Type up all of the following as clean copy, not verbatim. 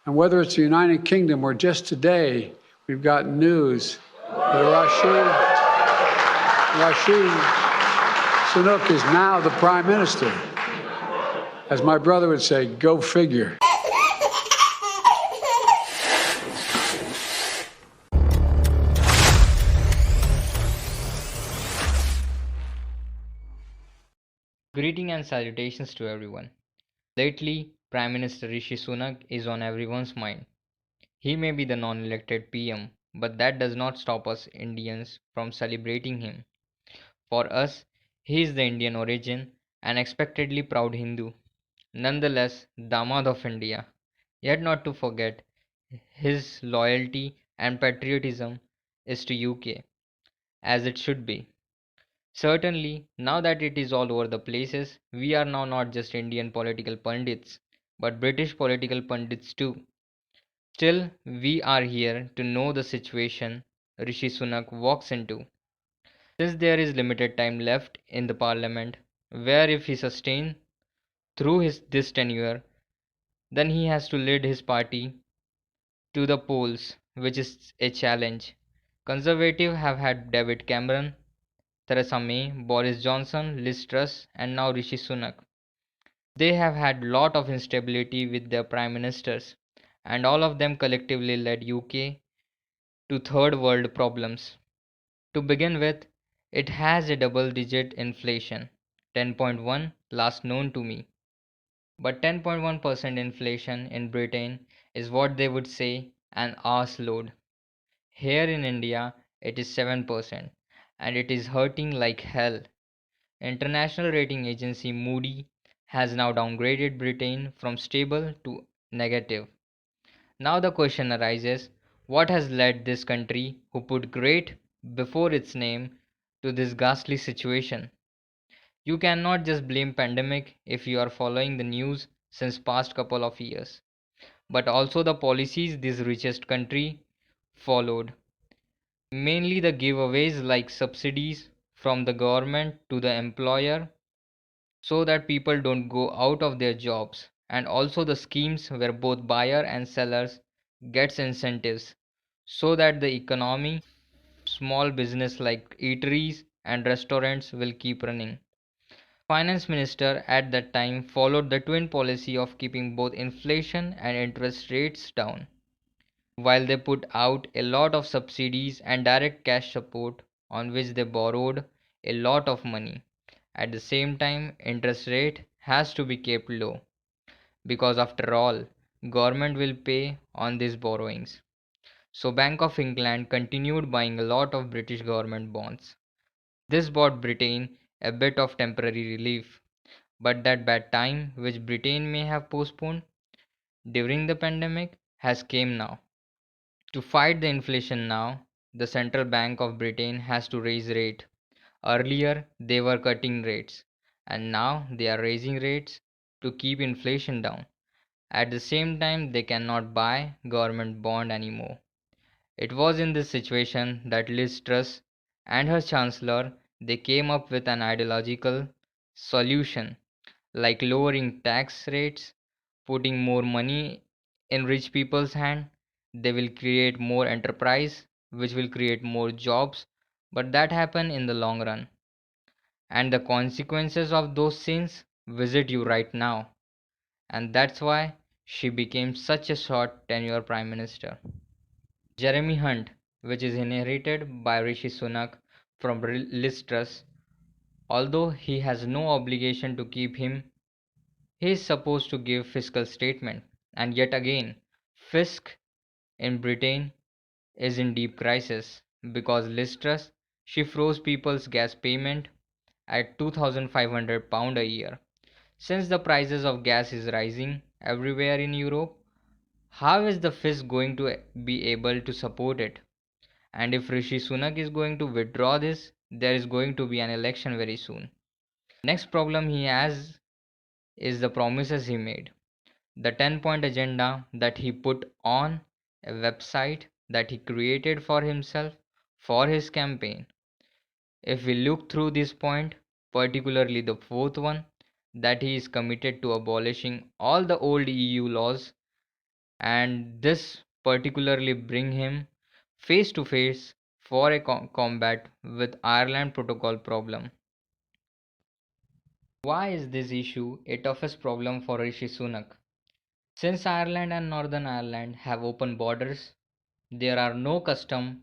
And whether it's the United Kingdom or just today, we've got news that Rishi Sunak is now the Prime Minister. As my brother would say, go figure. Greeting and salutations to everyone. Lately, Prime Minister Rishi Sunak is on everyone's mind. He may be the non elected PM, but that does not stop us Indians from celebrating him. For us, he is the Indian origin and expectedly proud Hindu. Nonetheless, Damad of India. Yet not to forget, his loyalty and patriotism is to UK, as it should be. Certainly, now that it is all over the places, we are now not just Indian political pundits, but British political pundits too. Still, we are here to know the situation Rishi Sunak walks into. Since there is limited time left in the parliament, where if he sustains through this tenure, then he has to lead his party to the polls, which is a challenge. Conservative have had David Cameron, Theresa May, Boris Johnson, Liz Truss, and now Rishi Sunak. They have had lot of instability with their prime ministers, and all of them collectively led UK to third world problems. To begin with, it has a double digit inflation, 10.1 last known to me. But 10.1% inflation in Britain is what they would say an arse load. Here in India, it is 7%, and it is hurting like hell. International rating agency Moody has now downgraded Britain from stable to negative. Now the question arises, what has led this country, who put great before its name, to this ghastly situation? You cannot just blame pandemic if you are following the news since past couple of years, but also the policies this richest country followed. Mainly the giveaways like subsidies from the government to the employer so that people don't go out of their jobs, and also the schemes where both buyer and sellers gets incentives so that the economy, small business like eateries and restaurants will keep running. Finance minister at that time followed the twin policy of keeping both inflation and interest rates down, while they put out a lot of subsidies and direct cash support on which they borrowed a lot of money. At the same time, interest rate has to be kept low because after all, government will pay on these borrowings. So Bank of England continued buying a lot of British government bonds. This bought Britain a bit of temporary relief, but that bad time which Britain may have postponed during the pandemic has came now. To fight the inflation now, the Central Bank of Britain has to raise rate. Earlier they were cutting rates, and now they are raising rates to keep inflation down. At the same time, they cannot buy government bond anymore. It was in this situation that Liz Truss and her chancellor they came up with an ideological solution like lowering tax rates, putting more money in rich people's hand. They will create more enterprise which will create more jobs, but that happen in the long run, and the consequences of those sins visit you right now, and that's why she became such a short tenure prime minister. Jeremy Hunt, which is inherited by Rishi Sunak from Liz Truss, although he has no obligation to keep him, he is supposed to give fiscal statement. And yet again, Fisk in Britain is in deep crisis because Liz Truss she froze people's gas payment at £2,500 a year. Since the prices of gas is rising everywhere in Europe, how is the Fisk going to be able to support it? And if Rishi Sunak is going to withdraw this, there is going to be an election very soon. Next problem he has is the promises he made. The 10-point agenda that he put on a website that he created for himself for his campaign. If we look through this point, particularly the fourth one, that he is committed to abolishing all the old EU laws and this particularly bring him face to face for a combat with Ireland protocol problem. Why is this issue a toughest problem for Rishi Sunak? Since Ireland and Northern Ireland have open borders, there are no custom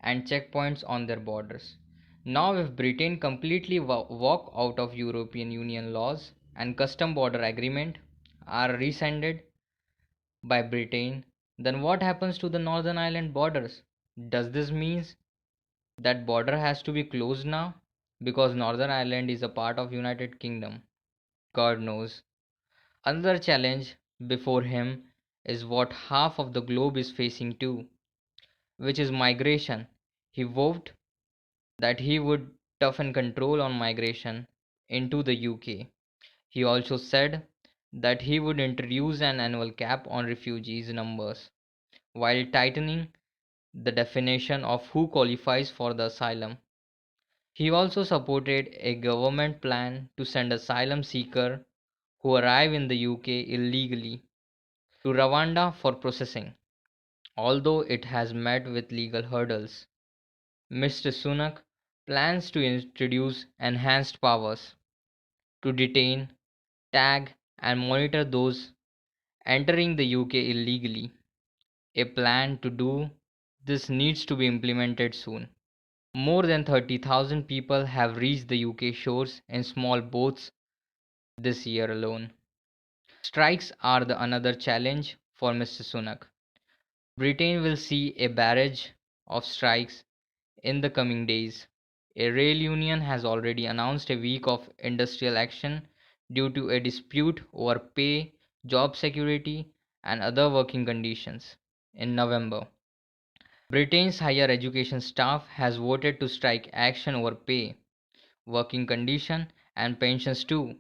and checkpoints on their borders. Now, if Britain completely walk out of European Union laws and custom border agreement are rescinded by Britain, then what happens to the Northern Ireland borders? Does this mean that border has to be closed now because Northern Ireland is a part of United Kingdom? God knows. Another challenge before him is what half of the globe is facing too, which is migration. He vowed that he would toughen control on migration into the UK. He also said that he would introduce an annual cap on refugees numbers while tightening the definition of who qualifies for the asylum. He also supported a government plan to send asylum seekers who arrive in the UK illegally to Rwanda for processing, although it has met with legal hurdles. Mr. Sunak plans to introduce enhanced powers to detain, tag, and monitor those entering the UK illegally. A plan to do this needs to be implemented soon. More than 30,000 people have reached the UK shores in small boats this year alone. Strikes are the another challenge for Mr. Sunak. Britain will see a barrage of strikes in the coming days. A rail union has already announced a week of industrial action due to a dispute over pay, job security, and other working conditions. In November, Britain's higher education staff has voted to strike action over pay, working condition, and pensions too.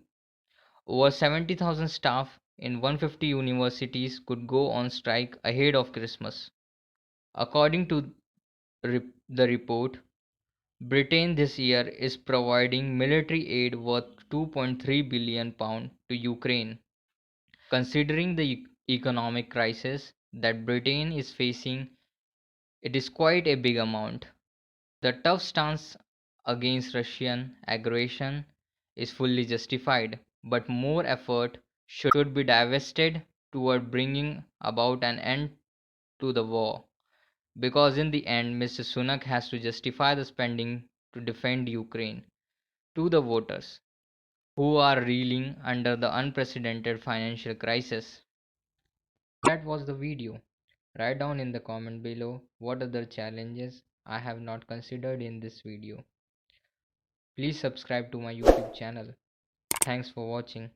Over 70,000 staff in 150 universities could go on strike ahead of Christmas. According to the report, Britain this year is providing military aid worth £2.3 billion to Ukraine. Considering the economic crisis that Britain is facing, it is quite a big amount. The tough stance against Russian aggression is fully justified, but more effort should be divested toward bringing about an end to the war. Because in the end, Mr. Sunak has to justify the spending to defend Ukraine to the voters who are reeling under the unprecedented financial crisis. That was the video. Write down in the comment below what other challenges I have not considered in this video. Please subscribe to my YouTube channel. Thanks for watching.